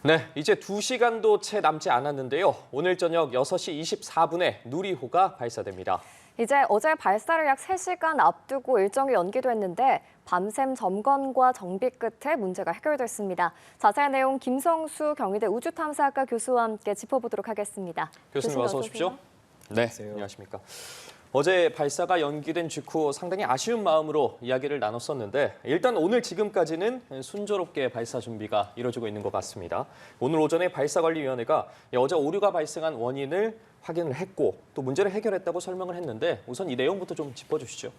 네, 이제 2시간도 채 남지 않았는데요. 오늘 저녁 6시 24분에 누리호가 발사됩니다. 이제 어제 발사를 약 3시간 앞두고 일정이 연기됐는데 밤샘 점검과 정비 끝에 문제가 해결됐습니다. 자세한 내용 김성수 경희대 우주탐사학과 교수와 함께 짚어보도록 하겠습니다. 교수님 어서 오십시오. 네, 안녕하십니까. 어제 발사가 연기된 직후 상당히 아쉬운 마음으로 이야기를 나눴었는데 일단 오늘 지금까지는 순조롭게 발사 준비가 이루어지고 있는 것 같습니다. 오늘 오전에 발사관리위원회가 어제 오류가 발생한 원인을 확인을 했고 또 문제를 해결했다고 설명을 했는데 우선 이 내용부터 좀 짚어주시죠.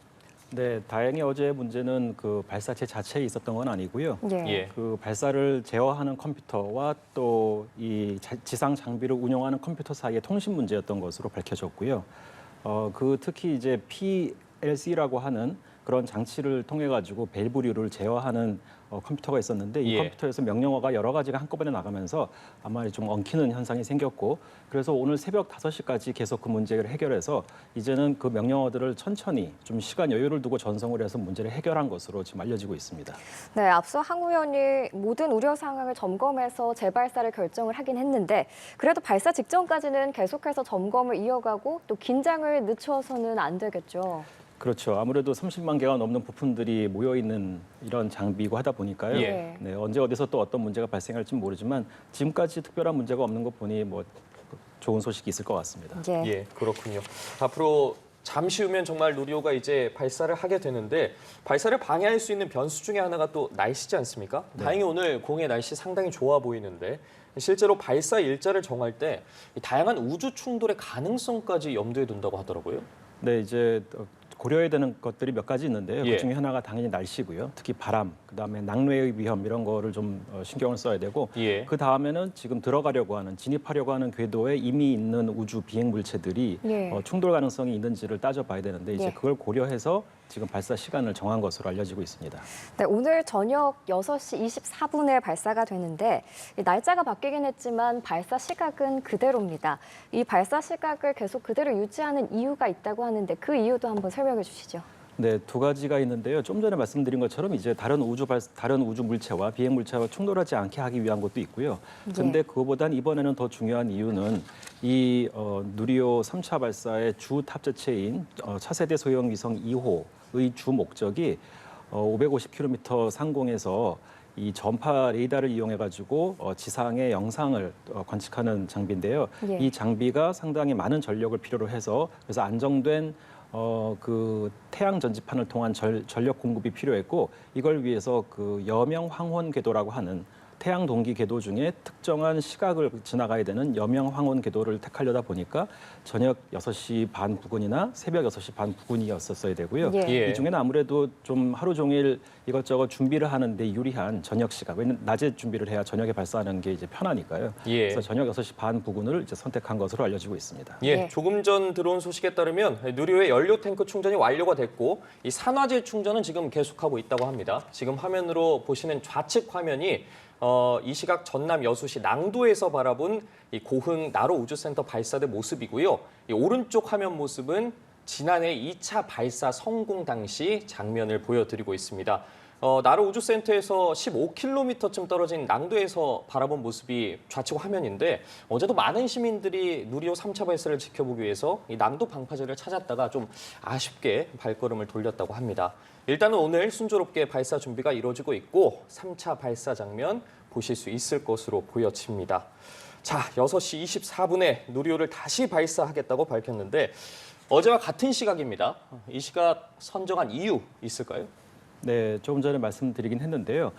네, 다행히 어제 문제는 그 발사체 자체에 있었던 건 아니고요. 예. 그 발사를 제어하는 컴퓨터와 또 이 지상 장비를 운영하는 컴퓨터 사이의 통신 문제였던 것으로 밝혀졌고요. 특히 이제 PLC라고 하는 그런 장치를 통해 가지고 밸브류를 제어하는 컴퓨터가 있었는데 이 컴퓨터에서 명령어가 여러 가지가 한꺼번에 나가면서 아마 좀 엉키는 현상이 생겼고 그래서 오늘 새벽 5시까지 계속 그 문제를 해결해서 이제는 그 명령어들을 천천히 좀 시간 여유를 두고 전송을 해서 문제를 해결한 것으로 지금 알려지고 있습니다. 네, 앞서 항우연이 모든 우려 상황을 점검해서 재발사를 결정을 하긴 했는데 그래도 발사 직전까지는 계속해서 점검을 이어가고 또 긴장을 늦춰서는 안 되겠죠. 그렇죠. 아무래도 30만 개가 넘는 부품들이 모여 있는 이런 장비고 하다 보니까요. 예. 네, 언제 어디서 또 어떤 문제가 발생할지 모르지만 지금까지 특별한 문제가 없는 것 보니 뭐 좋은 소식이 있을 것 같습니다. 예, 그렇군요. 앞으로 잠시 후면 정말 누리호가 이제 발사를 하게 되는데 발사를 방해할 수 있는 변수 중에 하나가 또 날씨지 않습니까? 네. 다행히 오늘 공해 날씨 상당히 좋아 보이는데 실제로 발사 일자를 정할 때 다양한 우주 충돌의 가능성까지 염두에 둔다고 하더라고요. 네, 이제 고려해야 되는 것들이 몇 가지 있는데요. 예. 그중에 하나가 당연히 날씨고요. 특히 바람, 그다음에 낙뢰의 위험 이런 거를 좀 신경을 써야 되고 예. 그 다음에는 지금 들어가려고 하는 진입하려고 하는 궤도에 이미 있는 우주 비행 물체들이 예. 충돌 가능성이 있는지를 따져봐야 되는데 이제 예. 그걸 고려해서 지금 발사 시간을 정한 것으로 알려지고 있습니다. 네, 오늘 저녁 6시 24분에 발사가 되는데 이 날짜가 바뀌긴 했지만 발사 시각은 그대로입니다. 이 발사 시각을 계속 그대로 유지하는 이유가 있다고 하는데 그 이유도 한번 설명해 주시죠. 네, 두 가지가 있는데요. 좀 전에 말씀드린 것처럼 이제 다른 우주 물체와 비행 물체와 충돌하지 않게 하기 위한 것도 있고요. 근데 그거보단 이번에는 더 중요한 이유는 이 누리호 3차 발사의 주 탑재체인 차세대 소형 위성 2호의 주 목적이 550km 상공에서 이 전파 레이더를 이용해 가지고 지상의 영상을 관측하는 장비인데요. 예. 이 장비가 상당히 많은 전력을 필요로 해서 그래서 안정된 그 태양 전지판을 통한 전력 공급이 필요했고 이걸 위해서 그 여명 황혼 궤도라고 하는 태양 동기 궤도 중에 특정한 시각을 지나가야 되는 여명 황혼 궤도를 택하려다 보니까 저녁 6시 반 부근이나 새벽 6시 반 부근이었었어야 되고요. 예. 이 중에는 아무래도 좀 하루 종일 이것저것 준비를 하는데 유리한 저녁 시각. 왜냐면 낮에 준비를 해야 저녁에 발사하는 게 이제 편하니까요. 예. 그래서 저녁 6시 반 부근을 이제 선택한 것으로 알려지고 있습니다. 예, 네. 조금 전 들어온 소식에 따르면 누리호의 연료 탱크 충전이 완료가 됐고 이 산화제 충전은 지금 계속하고 있다고 합니다. 지금 화면으로 보시는 좌측 화면이 이 시각 전남 여수시 낭도에서 바라본 이 고흥 나로 우주센터 발사대 모습이고요. 이 오른쪽 화면 모습은 지난해 2차 발사 성공 당시 장면을 보여드리고 있습니다. 나로 우주센터에서 15km쯤 떨어진 낭도에서 바라본 모습이 좌측 화면인데 어제도 많은 시민들이 누리호 3차 발사를 지켜보기 위해서 이 낭도 방파제를 찾았다가 좀 아쉽게 발걸음을 돌렸다고 합니다. 일단은 오늘 순조롭게 발사 준비가 이루어지고 있고 3차 발사 장면 보실 수 있을 것으로 보여집니다. 자, 6시 24분에 누리호를 다시 발사하겠다고 밝혔는데 어제와 같은 시각입니다. 이 시각 선정한 이유 있을까요? 네, 조금 전에 말씀드리긴 했는데요.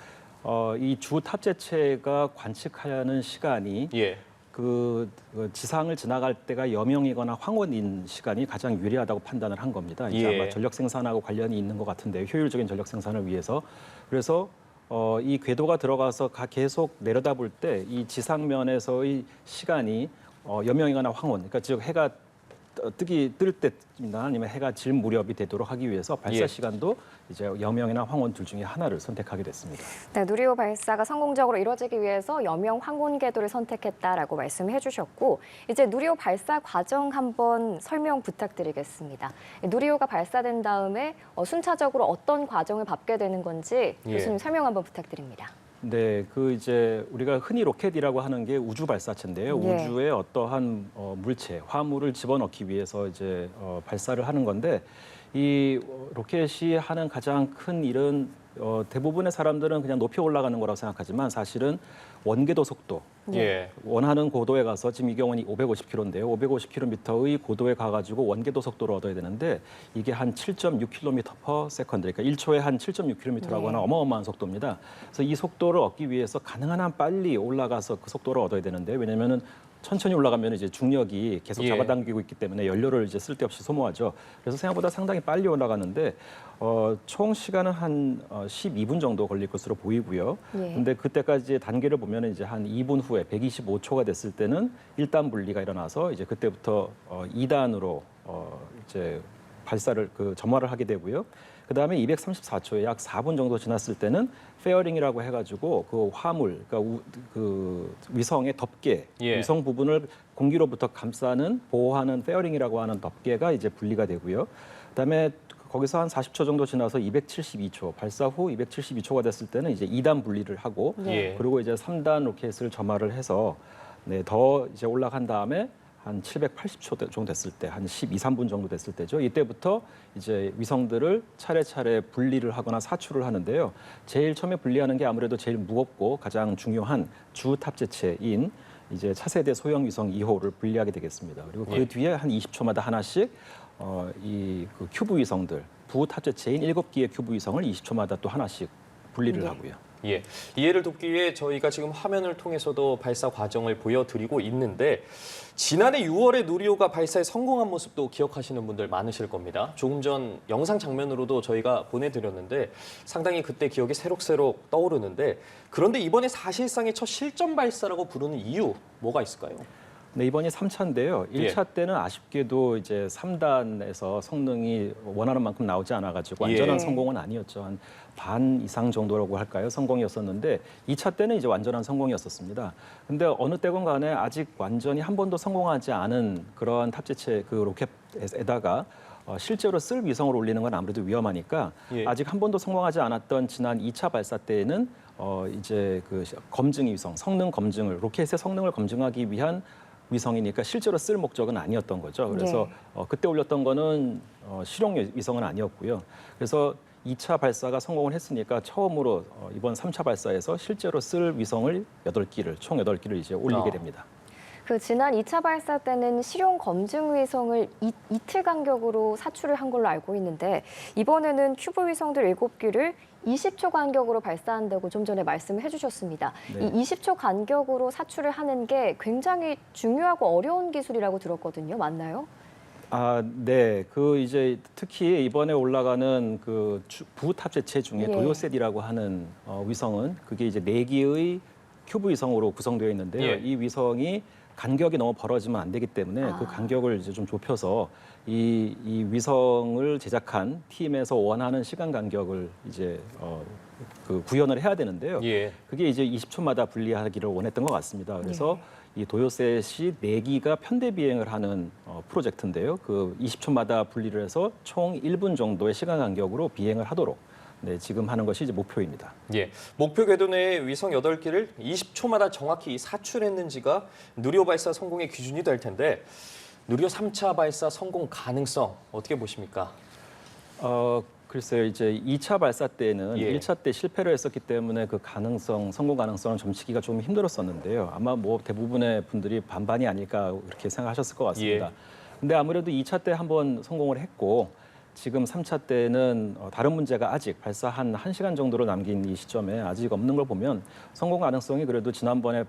이 주 탑재체가 관측하는 시간이 예. 그 지상을 지나갈 때가 여명이거나 황혼인 시간이 가장 유리하다고 판단을 한 겁니다. 이제 예. 아마 전력 생산하고 관련이 있는 것 같은데요. 효율적인 전력 생산을 위해서. 그래서 이 궤도가 들어가서 계속 내려다볼 때 이 지상면에서의 시간이 여명이거나 황혼, 그러니까 즉 해가 뜰 때나 아니면 해가 질 무렵이 되도록 하기 위해서 발사 예. 시간도 이제 여명이나 황혼 둘 중에 하나를 선택하게 됐습니다. 네, 누리호 발사가 성공적으로 이루어지기 위해서 여명 황혼 궤도를 선택했다라고 말씀해 주셨고 이제 누리호 발사 과정 한번 설명 부탁드리겠습니다. 누리호가 발사된 다음에 순차적으로 어떤 과정을 밟게 되는 건지 교수님 설명 한번 부탁드립니다. 네, 그 이제 우리가 흔히 로켓이라고 하는 게 우주 발사체인데요. 네. 우주에 어떠한 물체, 화물을 집어넣기 위해서 이제 발사를 하는 건데 이 로켓이 하는 가장 큰 일은 대부분의 사람들은 그냥 높이 올라가는 거라고 생각하지만 사실은 원궤도 속도, 예. 원하는 고도에 가서 지금 이 경우는 550km인데요. 550km의 고도에 가가지고 원궤도 속도를 얻어야 되는데 이게 한 7.6km/s, 그러니까 1초에 한 7.6km라고 하는 어마어마한 속도입니다. 그래서 이 속도를 얻기 위해서 가능한 한 빨리 올라가서 그 속도를 얻어야 되는데 왜냐면은 천천히 올라가면 이제 중력이 계속 예. 잡아당기고 있기 때문에 연료를 이제 쓸데없이 소모하죠. 그래서 생각보다 상당히 빨리 올라가는데 총 시간은 한 12분 정도 걸릴 것으로 보이고요. 예. 근데 그때까지 단계를 보면 이제 한 2분 후에 125초가 됐을 때는 1단 분리가 일어나서 이제 그때부터 2단으로 이제 발사를 점화를 하게 되고요. 그다음에 234초에 약 4분 정도 지났을 때는 페어링이라고 해가지고 그 화물, 그러니까 그 위성의 덮개, 예. 위성 부분을 공기로부터 감싸는 보호하는 페어링이라고 하는 덮개가 이제 분리가 되고요. 그다음에 거기서 한 40초 정도 지나서 272초, 발사 후 272초가 됐을 때는 이제 2단 분리를 하고 예. 그리고 이제 3단 로켓을 점화를 해서 더 이제 올라간 다음에 한 780초 정도 됐을 때, 한 12, 3분 정도 됐을 때죠. 이때부터 이제 위성들을 차례차례 분리를 하거나 사출을 하는데요. 제일 처음에 분리하는 게 아무래도 제일 무겁고 가장 중요한 주 탑재체인 이제 차세대 소형 위성 2호를 분리하게 되겠습니다. 그리고 그 예. 뒤에 한 20초마다 하나씩 그 큐브 위성들, 부 탑재체인 7개의 큐브 위성을 20초마다 또 하나씩 분리를 하고요. 예, 이해를 돕기 위해 저희가 지금 화면을 통해서도 발사 과정을 보여드리고 있는데 지난해 6월에 누리호가 발사에 성공한 모습도 기억하시는 분들 많으실 겁니다. 조금 전 영상 장면으로도 저희가 보내드렸는데 상당히 그때 기억이 새록새록 떠오르는데 그런데 이번에 사실상의 첫 실전 발사라고 부르는 이유 뭐가 있을까요? 네, 이번이 3차인데요. 1차 때는 아쉽게도 이제 3단에서 성능이 원하는 만큼 나오지 않아가지고 완전한 예. 성공은 아니었죠. 한 반 이상 정도라고 할까요? 성공이었었는데 2차 때는 이제 완전한 성공이었었습니다. 근데 어느 때건 간에 아직 완전히 한 번도 성공하지 않은 그러한 탑재체 그 로켓에다가 실제로 쓸 위성을 올리는 건 아무래도 위험하니까 예. 아직 한 번도 성공하지 않았던 지난 2차 발사 때에는 이제 그 검증 위성, 성능 검증을 로켓의 성능을 검증하기 위한 위성이니까 실제로 쓸 목적은 아니었던 거죠. 그래서 그때 올렸던 거는 실용 위성은 아니었고요. 그래서 2차 발사가 성공을 했으니까 처음으로 이번 3차 발사에서 실제로 쓸 위성을 8기를, 총 8기를 이제 올리게 됩니다. 그 지난 2차 발사 때는 실용 검증 위성을 이틀 간격으로 사출을 한 걸로 알고 있는데 이번에는 큐브 위성들 7기를 20초 간격으로 발사한다고 좀 전에 말씀을 해주셨습니다. 네. 이 20초 간격으로 사출을 하는 게 굉장히 중요하고 어려운 기술이라고 들었거든요. 맞나요? 아, 네. 그 이제 특히 이번에 올라가는 그 부탑재체 중에 예. 도요셋이라고 하는 위성은 그게 이제 4기의 큐브 위성으로 구성되어 있는데요. 예. 이 위성이 간격이 너무 벌어지면 안 되기 때문에 그 간격을 이제 좀 좁혀서 이 위성을 제작한 팀에서 원하는 시간 간격을 이제 그 구현을 해야 되는데요. 예. 그게 이제 20초마다 분리하기를 원했던 것 같습니다. 그래서 이 도요셋이 4기가 편대 비행을 하는 프로젝트인데요. 그 20초마다 분리를 해서 총 1분 정도의 시간 간격으로 비행을 하도록 지금 하는 것이 이제 목표입니다. 예, 목표 궤도 내에 위성 8기를 20초마다 정확히 사출했는지가 누리호 발사 성공의 기준이 될 텐데 누리호 3차 발사 성공 가능성 어떻게 보십니까? 글쎄요, 이제 2차 발사 때는 예. 1차 때 실패를 했었기 때문에 그 가능성, 성공 가능성을 점치기가 좀 힘들었었는데요. 아마 뭐 대부분의 분들이 반반이 아닐까 이렇게 생각하셨을 것 같습니다. 예. 근데 아무래도 2차 때 한번 성공을 했고 지금 3차 때는 다른 문제가 아직 발사 한 1시간 정도로 남긴 이 시점에 아직 없는 걸 보면 성공 가능성이 그래도 지난번에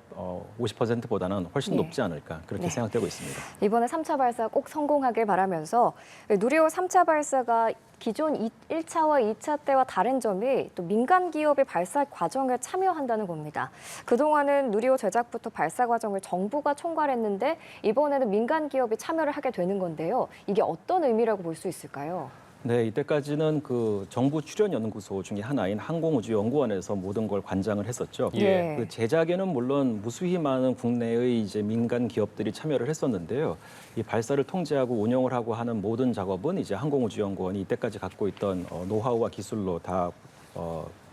50%보다는 훨씬 네. 높지 않을까 그렇게 생각되고 있습니다. 이번에 3차 발사 꼭 성공하길 바라면서 누리호 3차 발사가 기존 1차와 2차 때와 다른 점이 또 민간 기업의 발사 과정에 참여한다는 겁니다. 그동안은 누리호 제작부터 발사 과정을 정부가 총괄했는데 이번에는 민간 기업이 참여를 하게 되는 건데요. 이게 어떤 의미라고 볼 수 있을까요? 네, 이때까지는 그 정부 출연 연구소 중에 하나인 항공우주연구원에서 모든 걸 관장을 했었죠. 예. 그 제작에는 물론 무수히 많은 국내의 이제 민간 기업들이 참여를 했었는데요. 이 발사를 통제하고 운영을 하고 하는 모든 작업은 이제 항공우주연구원이 이때까지 갖고 있던 노하우와 기술로 다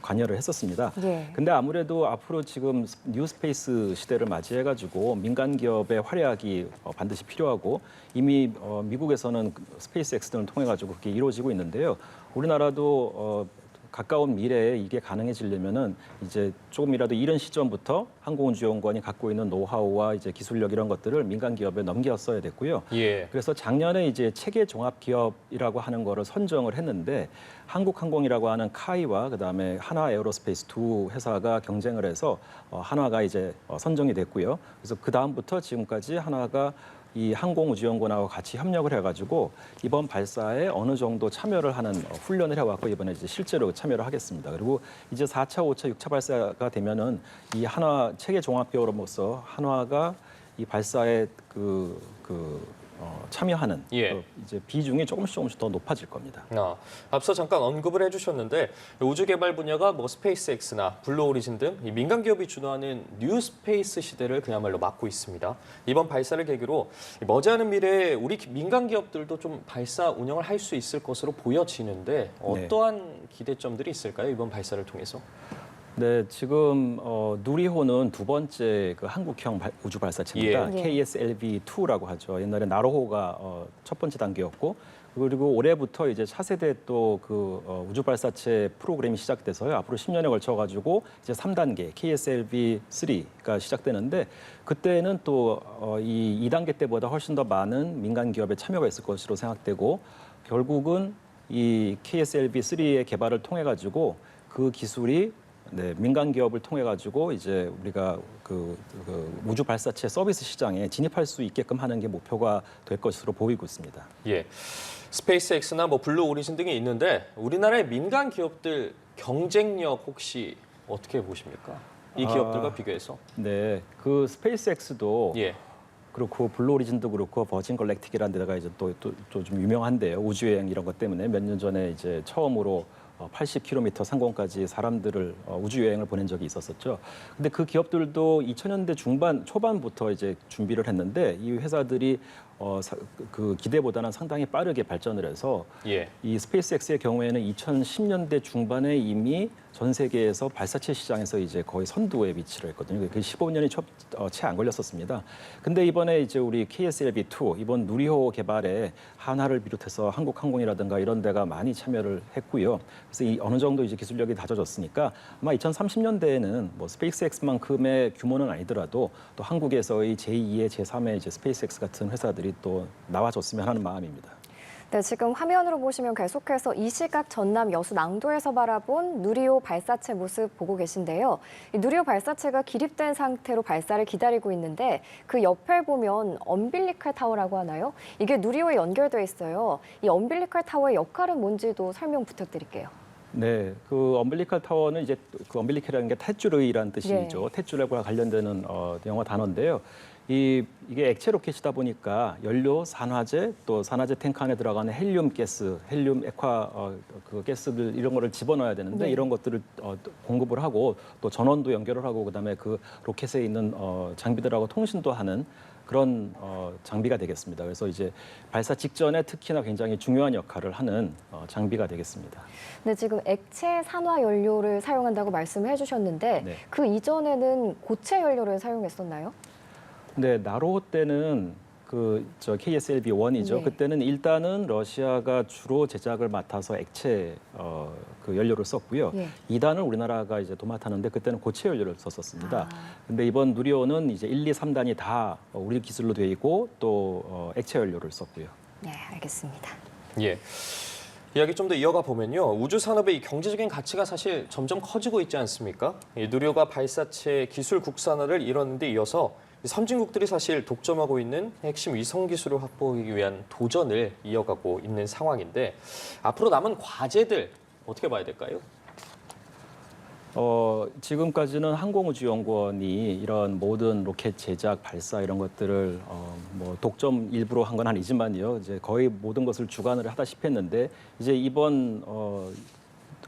관여를 했었습니다. 예. 근데 아무래도 앞으로 지금 뉴스페이스 시대를 맞이해가지고 민간 기업의 활약이 반드시 필요하고 이미 미국에서는 스페이스 X등을 통해가지고 그게 이루어지고 있는데요. 우리나라도 가까운 미래에 이게 가능해지려면은 이제 조금이라도 이른 시점부터 항공우주연구원이 갖고 있는 노하우와 이제 기술력 이런 것들을 민간 기업에 넘겼어야 됐고요. 예. 그래서 작년에 이제 체계 종합 기업이라고 하는 거를 선정을 했는데 한국항공이라고 하는 카이와 그다음에 한화 에어로스페이스 두 회사가 경쟁을 해서 한화가 이제 선정이 됐고요. 그래서 그 다음부터 지금까지 한화가 이 항공우주연구원하고 같이 협력을 해가지고 이번 발사에 어느 정도 참여를 하는 훈련을 해왔고 이번에 이제 실제로 참여를 하겠습니다. 그리고 이제 4차, 5차, 6차 발사가 되면은 이 한화 체계 종합기업으로서 한화가 이 발사에 참여하는 예. 이제 비중이 조금씩 더 높아질 겁니다. 앞서 잠깐 언급을 해주셨는데 우주 개발 분야가 뭐 스페이스X나 블루오리진 등 이 민간 기업이 주도하는 뉴스페이스 시대를 그야말로 맞고 있습니다. 이번 발사를 계기로 머지않은 미래에 우리 민간 기업들도 좀 발사 운영을 할 수 있을 것으로 보여지는데 어떠한 기대점들이 있을까요? 이번 발사를 통해서? 네, 지금 누리호는 두 번째 그 한국형 우주 발사체입니다. 예. KSLV-2라고 하죠. 옛날에 나로호가 첫 번째 단계였고 그리고 올해부터 이제 차세대 또 그 우주 발사체 프로그램이 시작돼서요. 앞으로 10년에 걸쳐 가지고 이제 3단계 KSLV-3가 시작되는데 그때는 또 이 2단계 때보다 훨씬 더 많은 민간 기업의 참여가 있을 것으로 생각되고 결국은 이 KSLV-3의 개발을 통해 가지고 그 기술이 민간 기업을 통해 가지고 이제 우리가 그 우주 발사체 서비스 시장에 진입할 수 있게끔 하는 게 목표가 될 것으로 보이고 있습니다. 예. 스페이스X나 뭐 블루 오리진 등이 있는데 우리나라의 민간 기업들 경쟁력 혹시 어떻게 보십니까? 이 기업들과 비교해서? 네, 그 스페이스X도 예. 그렇고 블루 오리진도 그렇고 버진 갈랙틱이라는 데다가 이제 또 좀 유명한데요. 우주여행 이런 것 때문에 몇 년 전에 이제 처음으로 80km 상공까지 사람들을 우주 여행을 보낸 적이 있었었죠. 근데 그 기업들도 2000년대 초반부터 이제 준비를 했는데 이 회사들이 그 기대보다는 상당히 빠르게 발전을 해서 예. 이 스페이스X의 경우에는 2010년대 중반에 이미 전 세계에서 발사체 시장에서 이제 거의 선두에 위치를 했거든요. 그 15년이 채 안 걸렸었습니다. 근데 이번에 이제 우리 KSLV-2 이번 누리호 개발에 한화를 비롯해서 한국항공이라든가 이런 데가 많이 참여를 했고요. 그래서 이 어느 정도 이제 기술력이 다져졌으니까 아마 2030년대에는 뭐 스페이스X만큼의 규모는 아니더라도 또 한국에서의 제2의 제3의 이제 스페이스X 같은 회사들이 또 나와줬으면 하는 마음입니다. 네, 지금 화면으로 보시면 계속해서 이 시각 전남 여수 낭도에서 바라본 누리호 발사체 모습 보고 계신데요. 이 누리호 발사체가 기립된 상태로 발사를 기다리고 있는데 그 옆에 보면 엄빌리칼 타워라고 하나요? 이게 누리호에 연결돼 있어요. 이 엄빌리칼 타워의 역할은 뭔지도 설명 부탁드릴게요. 네, 그 엄빌리칼 타워는 이제 그 엄빌리칼이라는 게 탯줄의라는 뜻이죠. 네. 탯줄과 관련되는 영어 단어인데요. 이게 액체 로켓이다 보니까 연료, 산화제, 또 산화제 탱크 안에 들어가는 헬륨 가스, 헬륨 액화 그 가스들 이런 거를 집어넣어야 되는데 네. 이런 것들을 공급을 하고 또 전원도 연결을 하고 그다음에 그 로켓에 있는 장비들하고 통신도 하는 그런 장비가 되겠습니다. 그래서 이제 발사 직전에 특히나 굉장히 중요한 역할을 하는 장비가 되겠습니다. 네, 지금 액체 산화 연료를 사용한다고 말씀을 해주셨는데 네. 그 이전에는 고체 연료를 사용했었나요? 네, 나로호 때는 KSLV-1이죠. 네. 그때는 일단은 러시아가 주로 제작을 맡아서 액체 그 연료를 썼고요. 예. 2단을 우리나라가 이제 도맡았는데 그때는 고체 연료를 썼었습니다. 아. 근데 이번 누리호는 이제 1, 2, 3단이 다 우리 기술로 되어 있고 또 액체 연료를 썼고요. 네, 알겠습니다. 예. 이야기 좀 더 이어가 보면요. 우주 산업의 이 경제적인 가치가 사실 점점 커지고 있지 않습니까? 이 누리호가 발사체 기술 국산화를 이루는 데 이어서 선진국들이 사실 독점하고 있는 핵심 위성 기술을 확보하기 위한 도전을 이어가고 있는 상황인데 앞으로 남은 과제들 어떻게 봐야 될까요? 지금까지는 항공우주연구원이 이런 모든 로켓 제작, 발사 이런 것들을 뭐 독점 일부러 한 건 아니지만요. 이제 거의 모든 것을 주관을 하다시피 했는데 이제 이번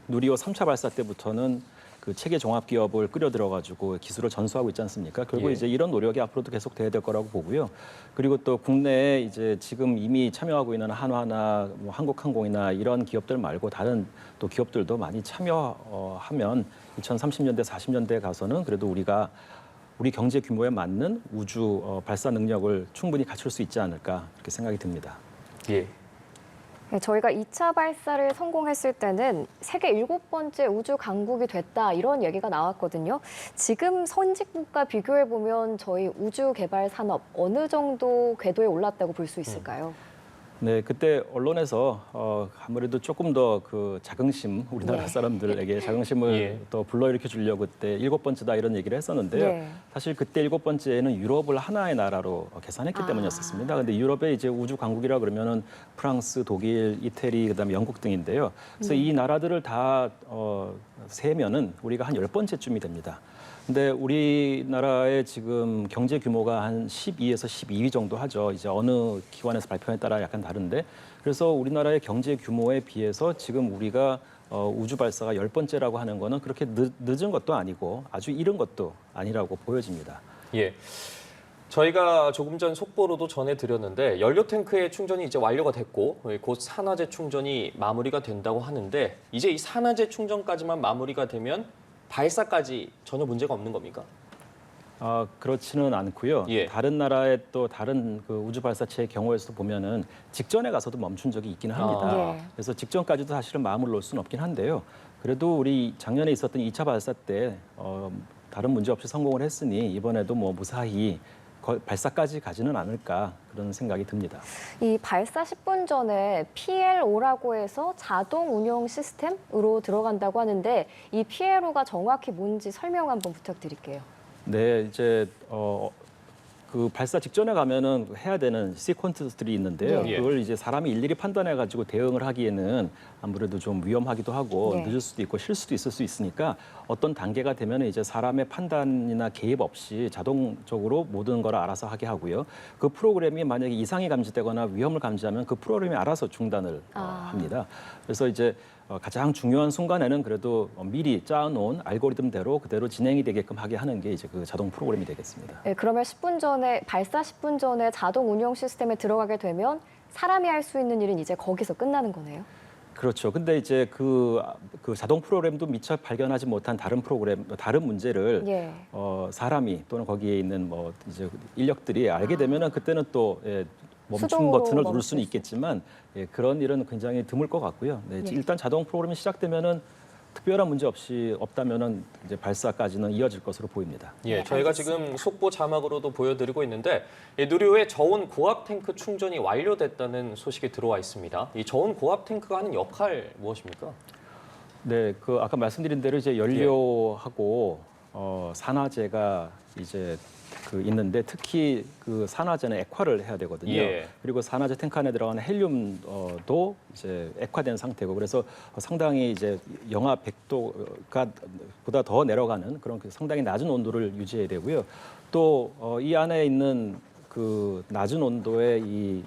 누리호 3차 발사 때부터는 그 체계 종합 기업을 끌어들여 가지고 기술을 전수하고 있지 않습니까? 결국 예. 이제 이런 노력이 앞으로도 계속 돼야 될 거라고 보고요. 그리고 또 국내에 이제 지금 이미 참여하고 있는 한화나 뭐 한국항공이나 이런 기업들 말고 다른 또 기업들도 많이 참여하면 2030년대, 40년대에 가서는 그래도 우리가 우리 경제 규모에 맞는 우주 발사 능력을 충분히 갖출 수 있지 않을까 그렇게 생각이 듭니다. 예. 네, 저희가 2차 발사를 성공했을 때는 세계 7번째 우주 강국이 됐다 이런 얘기가 나왔거든요. 지금 선진국과 비교해 보면 저희 우주 개발 산업 어느 정도 궤도에 올랐다고 볼 수 있을까요? 네, 그때 언론에서 아무래도 조금 더 그 자긍심, 우리나라 예. 사람들에게 자긍심을 예. 더 불러일으켜 주려고 그때 7번째다 이런 얘기를 했었는데요. 예. 사실 그때 7번째는 유럽을 하나의 나라로 계산했기 때문이었습니다. 근데 유럽의 이제 우주 강국이라 그러면은 프랑스, 독일, 이태리, 그다음에 영국 등인데요. 그래서 이 나라들을 다 세면은 우리가 한 10번째쯤이 됩니다. 근데 우리나라의 지금 경제 규모가 한 12에서 12위 정도 하죠. 이제 어느 기관에서 발표에 따라 약간 다른데 그래서 우리나라의 경제 규모에 비해서 지금 우리가 우주 발사가 10번째라고 하는 거는 그렇게 늦은 것도 아니고 아주 이른 것도 아니라고 보여집니다. 예. 저희가 조금 전 속보로도 전해드렸는데 연료 탱크의 충전이 이제 완료가 됐고 곧 산화제 충전이 마무리가 된다고 하는데 이제 이 산화제 충전까지만 마무리가 되면 발사까지 전혀 문제가 없는 겁니까? 그렇지는 않고요. 예. 다른 나라의 또 다른 그 우주 발사체의 경우에서도 보면은 직전에 가서도 멈춘 적이 있기는 합니다. 예. 그래서 직전까지도 사실은 마음을 놓을 수는 없긴 한데요. 그래도 우리 작년에 있었던 2차 발사 때 다른 문제 없이 성공을 했으니 이번에도 뭐 무사히 발사까지 가지는 않을까 그런 생각이 듭니다. 이 발사 10분 전에 PLO라고 해서 자동 운용 시스템으로 들어간다고 하는데 이 PLO가 정확히 뭔지 설명 한번 부탁드릴게요. 네, 이제 그 발사 직전에 가면은 해야 되는 시퀀스들이 있는데요. 예. 그걸 이제 사람이 일일이 판단해 가지고 대응을 하기에는 아무래도 좀 위험하기도 하고 네. 늦을 수도 있고 실수도 있을 수 있으니까 어떤 단계가 되면 이제 사람의 판단이나 개입 없이 자동적으로 모든 걸 알아서 하게 하고요. 그 프로그램이 만약에 이상이 감지되거나 위험을 감지하면 그 프로그램이 알아서 중단을 합니다. 그래서 이제 가장 중요한 순간에는 그래도 미리 짜놓은 알고리즘대로 그대로 진행이 되게끔 하게 하는 게 이제 그 자동 프로그램이 되겠습니다. 네, 그러면 10분 전에 발사 10분 전에 자동 운용 시스템에 들어가게 되면 사람이 할 수 있는 일은 이제 거기서 끝나는 거네요. 그렇죠. 근데 이제 그 자동 프로그램도 미처 발견하지 못한 다른 프로그램, 다른 문제를 예. 사람이 또는 거기에 있는 뭐 이제 인력들이 알게 되면은 그때는 또 멈춤 수동으로 버튼을 누를 멈출 수는 수 있겠지만 그런 일은 굉장히 드물 것 같고요. 네, 예. 일단 자동 프로그램이 시작되면은 특별한 문제 없이 없다면은 이제 발사까지는 이어질 것으로 보입니다. 예, 네, 저희가 알겠습니다. 지금 속보 자막으로도 보여드리고 있는데 이 누리호의 저온 고압 탱크 충전이 완료됐다는 소식이 들어와 있습니다. 이 저온 고압 탱크가 하는 역할 무엇입니까? 네, 그 아까 말씀드린 대로 이제 연료하고 산화제가 이제 그 있는데 특히 그 산화제는 액화를 해야 되거든요. 예. 그리고 산화제 탱크 안에 들어가는 헬륨도 이제 액화된 상태고 그래서 상당히 이제 영하 100도가 보다 더 내려가는 그런 그 상당히 낮은 온도를 유지해야 되고요. 또 이 안에 있는 그 낮은 온도의 이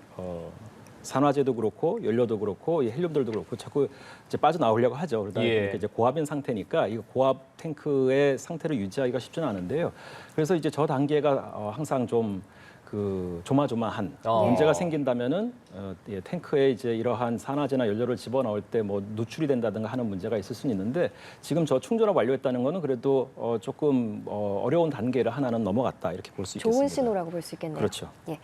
산화제도 그렇고 연료도 그렇고 이 헬륨들도 그렇고 자꾸 이제 빠져나오려고 하죠. 그러다 예. 보니까 이제 고압인 상태니까 이 고압 탱크의 상태를 유지하기가 쉽지는 않은데요. 그래서 이제 저 단계가 항상 좀 그 조마조마한 문제가 생긴다면은 탱크에 이제 이러한 산화제나 연료를 집어넣을 때 뭐 누출이 된다든가 하는 문제가 있을 수는 있는데 지금 저 충전을 완료했다는 거는 그래도 조금 어려운 단계를 하나는 넘어갔다 이렇게 볼 수 있겠습니다. 좋은 신호라고 볼 수 있겠네요. 그렇죠. 예.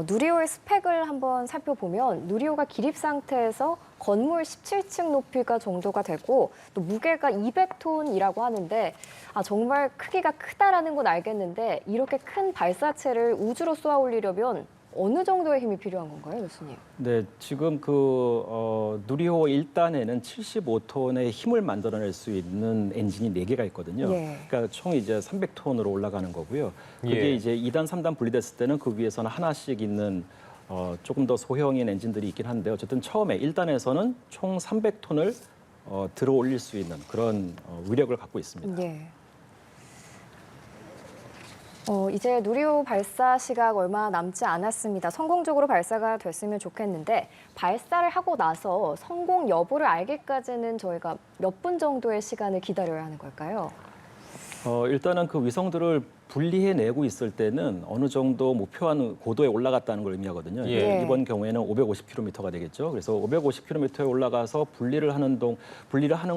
누리호의 스펙을 한번 살펴보면 누리호가 기립 상태에서 건물 17층 높이가 정도가 되고 또 무게가 200톤이라고 하는데 정말 크기가 크다라는 건 알겠는데 이렇게 큰 발사체를 우주로 쏘아 올리려면 어느 정도의 힘이 필요한 건가요, 교수님? 네, 지금 그 누리호 1단에는 75톤의 힘을 만들어낼 수 있는 엔진이 4개가 있거든요. 예. 그러니까 총 이제 300톤으로 올라가는 거고요. 그게 예. 이제 2단, 3단 분리됐을 때는 그 위에서는 하나씩 있는 조금 더 소형인 엔진들이 있긴 한데 어쨌든 처음에 1단에서는 총 300톤을 들어 올릴 수 있는 그런 위력을 갖고 있습니다. 예. 이제 누리호 발사 시각 얼마 남지 않았습니다. 성공적으로 발사가 됐으면 좋겠는데 발사를 하고 나서 성공 여부를 알기까지는 저희가 몇 분 정도의 시간을 기다려야 하는 걸까요? 일단은 그 위성들을 분리해내고 있을 때는 어느 정도 목표한 고도에 올라갔다는 걸 의미하거든요. 예. 이번 경우에는 550km가 되겠죠. 그래서 550km에 올라가서 분리를 하는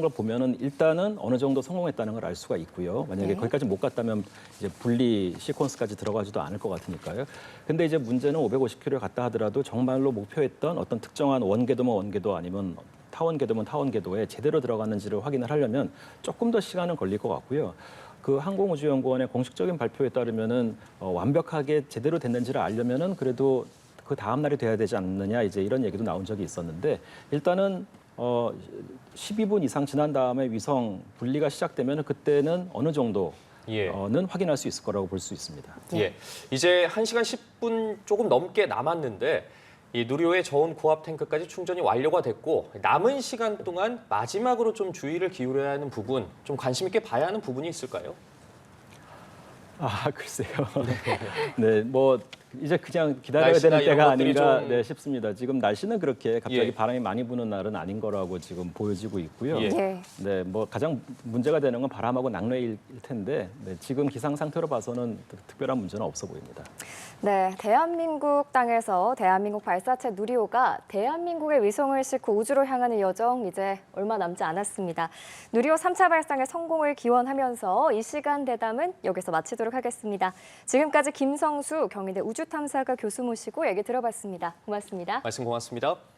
걸 보면은 일단은 어느 정도 성공했다는 걸 알 수가 있고요. 만약에 네. 거기까지 못 갔다면 이제 분리 시퀀스까지 들어가지도 않을 것 같으니까요. 근데 이제 문제는 550km에 갔다 하더라도 정말로 목표했던 어떤 특정한 원궤도면 원궤도 아니면 타원 궤도면 타원 궤도에 제대로 들어갔는지를 확인을 하려면 조금 더 시간은 걸릴 것 같고요. 그 항공우주연구원의 공식적인 발표에 따르면은 완벽하게 제대로 됐는지를 알려면은 그래도 그 다음 날이 돼야 되지 않느냐 이제 이런 얘기도 나온 적이 있었는데 일단은 12분 이상 지난 다음에 위성 분리가 시작되면은 그때는 어느 정도 예. 는 확인할 수 있을 거라고 볼 수 있습니다. 예. 이제 1시간 10분 조금 넘게 남았는데 이 누리호의 저온 고압 탱크까지 충전이 완료가 됐고 남은 시간 동안 마지막으로 좀 주의를 기울여야 하는 부분, 좀 관심 있게 봐야 하는 부분이 있을까요? 글쎄요. 네, 뭐 이제 그냥 기다려야 날씨나 되는 이런 때가 것들이 아닌가 좀- 네, 싶습니다. 지금 날씨는 그렇게 갑자기 예. 바람이 많이 부는 날은 아닌 거라고 지금 보여지고 있고요. 예. 예. 네, 뭐 가장 문제가 되는 건 바람하고 낙뢰일 텐데 지금 기상 상태로 봐서는 특별한 문제는 없어 보입니다. 네, 대한민국 땅에서 대한민국 발사체 누리호가 대한민국의 위성을 싣고 우주로 향하는 여정 이제 얼마 남지 않았습니다. 누리호 3차 발상의 성공을 기원하면서 이 시간 대담은 여기서 마치도록 하겠습니다. 지금까지 김성수 경희대 우주탐사과 교수 모시고 얘기 들어봤습니다. 고맙습니다. 말씀 고맙습니다.